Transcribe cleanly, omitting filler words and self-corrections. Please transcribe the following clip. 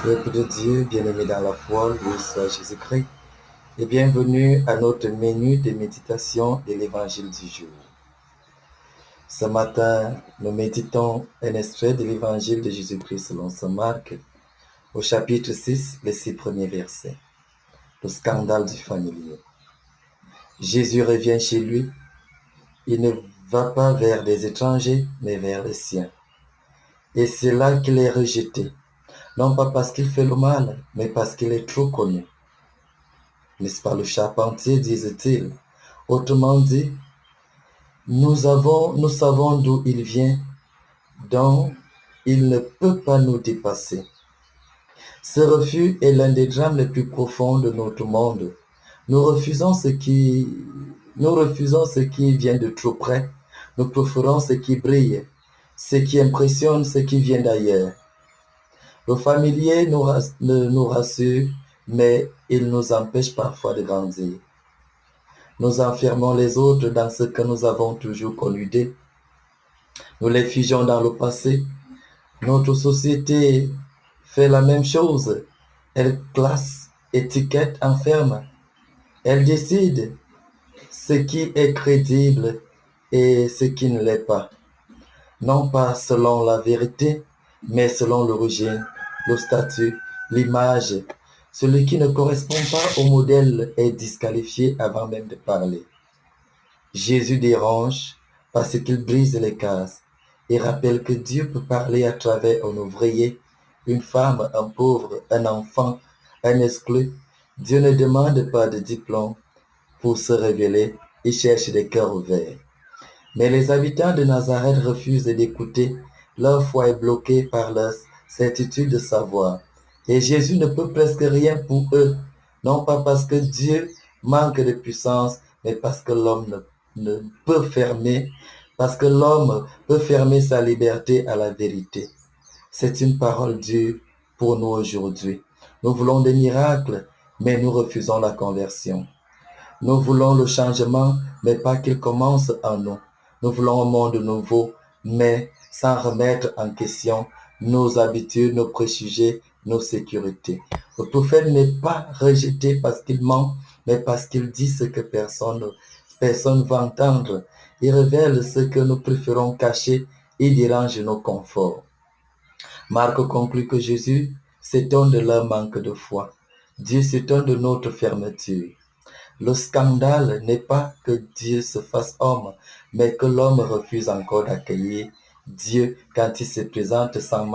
Peuple de Dieu, bien-aimé dans la foi, loué soit Jésus-Christ, et bienvenue à notre menu de méditation de l'Évangile du jour. Ce matin, nous méditons un extrait de l'Évangile de Jésus-Christ selon saint Marc, au chapitre 6, les 6 premiers versets. Le scandale du familier. Jésus revient chez lui. Il ne va pas vers des étrangers, mais vers les siens. Et c'est là qu'il est rejeté, non pas parce qu'il fait le mal, mais parce qu'il est trop connu. N'est-ce pas le charpentier, disent-ils? Autrement dit, nous savons d'où il vient, donc il ne peut pas nous dépasser. Ce refus est l'un des drames les plus profonds de notre monde. Nous refusons ce qui vient de trop près. Nous préférons ce qui brille, ce qui impressionne, ce qui vient d'ailleurs. Le familier nous rassure, mais il nous empêche parfois de grandir. Nous enfermons les autres dans ce que nous avons toujours connu d'eux. Nous les figeons dans le passé. Notre société fait la même chose. Elle classe, étiquette, enferme. Elle décide ce qui est crédible et ce qui ne l'est pas. Non pas selon la vérité, mais selon l'origine, le statut, l'image. Celui qui ne correspond pas au modèle est disqualifié avant même de parler. Jésus dérange parce qu'il brise les cases et rappelle que Dieu peut parler à travers un ouvrier, une femme, un pauvre, un enfant, un exclu. Dieu ne demande pas de diplôme pour se révéler, il cherche des cœurs ouverts. Mais les habitants de Nazareth refusent d'écouter, leur foi est bloquée par leur certitude de savoir. Et Jésus ne peut presque rien pour eux, non pas parce que Dieu manque de puissance, mais parce que l'homme ne peut fermer, parce que l'homme peut fermer sa liberté à la vérité. C'est une parole dure pour nous aujourd'hui. Nous voulons des miracles, mais nous refusons la conversion. Nous voulons le changement, mais pas qu'il commence en nous. Nous voulons un monde nouveau, mais sans remettre en question nos habitudes, nos préjugés, nos sécurités. Le prophète n'est pas rejeté parce qu'il ment, mais parce qu'il dit ce que personne ne va entendre. Il révèle ce que nous préférons cacher et dérange nos conforts. Marc conclut que Jésus s'étonne de leur manque de foi. Dieu s'étonne de notre fermeture. Le scandale n'est pas que Dieu se fasse homme, mais que l'homme refuse encore d'accueillir Dieu quand il se présente sans